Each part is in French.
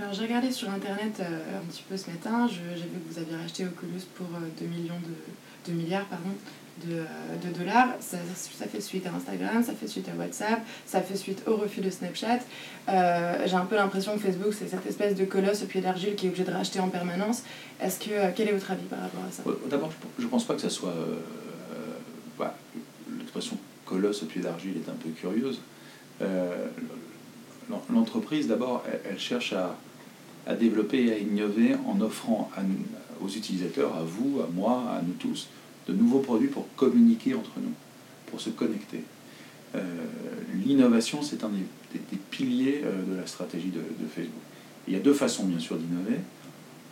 Alors j'ai regardé sur internet un petit peu ce matin, j'ai vu que vous aviez racheté Oculus pour 2 milliards de dollars. Ça fait suite à Instagram, ça fait suite à WhatsApp, ça fait suite au refus de Snapchat. J'ai un peu l'impression que Facebook c'est cette espèce de colosse au pied d'argile qui est obligé de racheter en permanence. Quel est votre avis par rapport à ça? D'abord, je ne pense pas que ça soit... l'expression colosse au pied d'argile est un peu curieuse. L'entreprise, d'abord, elle cherche à développer et à innover en offrant aux utilisateurs, à vous, à moi, à nous tous, de nouveaux produits pour communiquer entre nous, pour se connecter. L'innovation, c'est un des piliers de la stratégie de Facebook. Il y a deux façons, bien sûr, d'innover.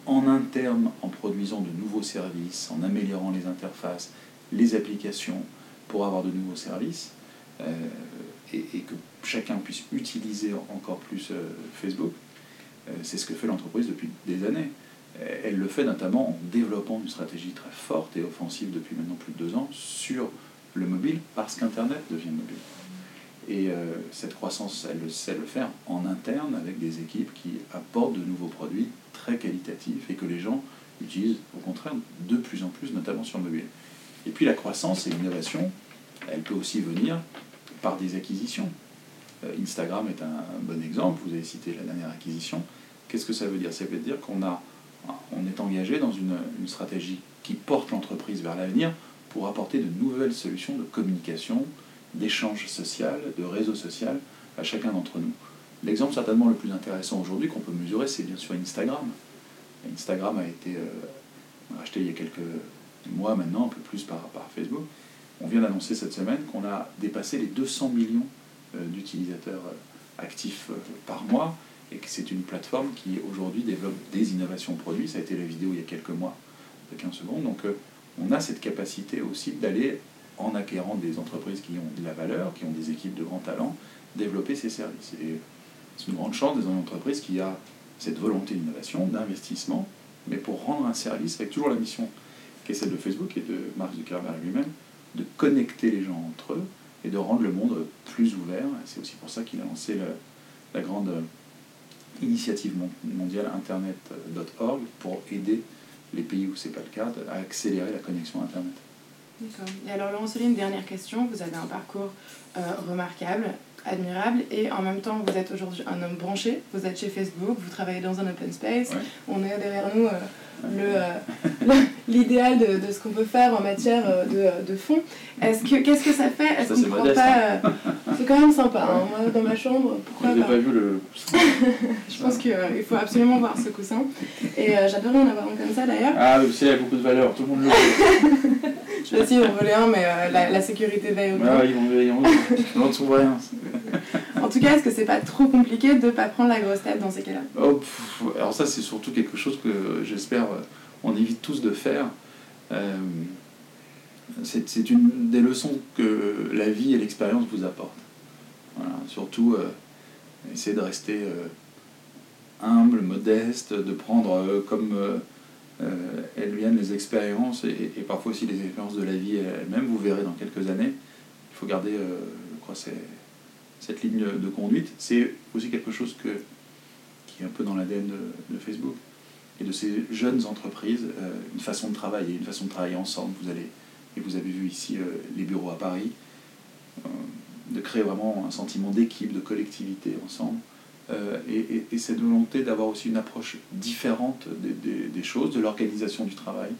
En interne, en produisant de nouveaux services, en améliorant les interfaces, les applications, pour avoir de nouveaux services, et que chacun puisse utiliser encore plus Facebook. C'est ce que fait l'entreprise depuis des années. Elle le fait notamment en développant une stratégie très forte et offensive depuis maintenant plus de 2 ans sur le mobile, parce qu'Internet devient mobile. Et cette croissance, elle sait le faire en interne avec des équipes qui apportent de nouveaux produits très qualitatifs et que les gens utilisent au contraire de plus en plus, notamment sur le mobile. Et puis la croissance et l'innovation, elle peut aussi venir par des acquisitions. Instagram est un bon exemple, vous avez cité la dernière acquisition. Qu'est-ce que ça veut dire? Ça veut dire qu'on est engagé dans une stratégie qui porte l'entreprise vers l'avenir pour apporter de nouvelles solutions de communication, d'échange social, de réseau social à chacun d'entre nous. L'exemple certainement le plus intéressant aujourd'hui qu'on peut mesurer, c'est bien sûr Instagram. Instagram a été racheté il y a quelques mois maintenant, un peu plus par Facebook. On vient d'annoncer cette semaine qu'on a dépassé les 200 millions d'utilisateurs actifs par mois et que c'est une plateforme qui aujourd'hui développe des innovations produits. Ça a été la vidéo il y a quelques mois de 15 secondes. Donc on a cette capacité aussi d'aller, en acquérant des entreprises qui ont de la valeur, qui ont des équipes de grands talents, développer ces services. Et c'est une grande chance dans une entreprise qui a cette volonté d'innovation, d'investissement, mais pour rendre un service avec toujours la mission qui est celle de Facebook et de Mark Zuckerberg lui-même, de connecter les gens entre eux et de rendre le monde plus ouvert. C'est aussi pour ça qu'il a lancé la grande initiative mondiale Internet.org pour aider les pays où ce n'est pas le cas à accélérer la connexion Internet. D'accord. Et alors Laurent Solé, une dernière question. Vous avez un parcours remarquable, admirable, et en même temps vous êtes aujourd'hui un homme branché. Vous êtes chez Facebook, vous travaillez dans un open space. Ouais. On a derrière nous l'idéal de ce qu'on peut faire en matière de fonds. Qu'est-ce que ça fait? Est-ce qu'on ne prend pas... C'est quand même sympa, hein. Moi, dans ma chambre, pourquoi pas? Pas vu le coussin. Je pense qu'il faut absolument voir ce coussin. Et j'adorerais en avoir un comme ça d'ailleurs. Ah, le ciel a beaucoup de valeur, tout le monde le veut. Je vais essayer d'en voler un, mais la sécurité veille au Ah, ils vont veiller en haut. On n'en trouve rien. En tout cas, est-ce que c'est pas trop compliqué de ne pas prendre la grosse tête dans ces cas-là? Alors ça, c'est surtout quelque chose que j'espère on évite tous de faire. C'est une des leçons que la vie et l'expérience vous apportent. Voilà. Surtout, essayer de rester humble, modeste, de prendre comme elles viennent les expériences et parfois aussi les expériences de la vie elles-mêmes. Vous verrez dans quelques années. Il faut garder, je crois, cette ligne de conduite. C'est aussi quelque chose qui est un peu dans l'ADN de Facebook et de ces jeunes entreprises, une façon de travailler ensemble. Vous avez vu ici les bureaux à Paris, de créer vraiment un sentiment d'équipe, de collectivité ensemble, et cette volonté d'avoir aussi une approche différente des choses, de l'organisation du travail,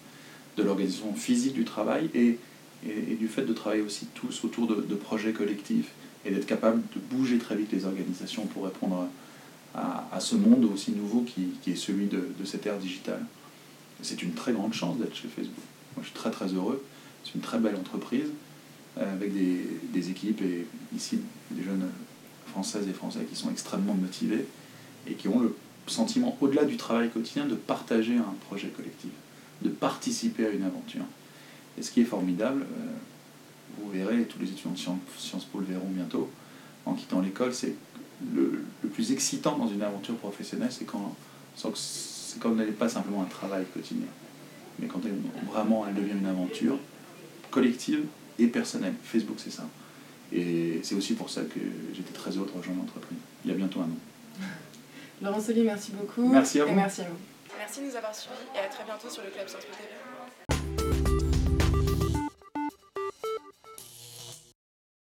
de l'organisation physique du travail, et du fait de travailler aussi tous autour de projets collectifs, et d'être capable de bouger très vite les organisations pour répondre à ce monde aussi nouveau qui est celui de cette ère digitale. C'est une très grande chance d'être chez Facebook. Moi, je suis très très heureux. C'est une très belle entreprise avec des équipes et ici des jeunes Françaises et Français qui sont extrêmement motivés et qui ont le sentiment, au-delà du travail quotidien, de partager un projet collectif, de participer à une aventure. Et ce qui est formidable, vous verrez, tous les étudiants de Sciences Po le verront bientôt, en quittant l'école, c'est le plus excitant dans une aventure professionnelle, c'est quand elle n'est pas simplement un travail quotidien, mais quand elle devient une aventure collective et personnelle. Facebook, c'est ça. Et c'est aussi pour ça que j'étais très heureux de rejoindre l'entreprise. Il y a bientôt 1 an. Laurent Soli, merci beaucoup. Merci à vous. Et merci à vous. Merci de nous avoir suivis et à très bientôt sur le Club Sciences Po TV.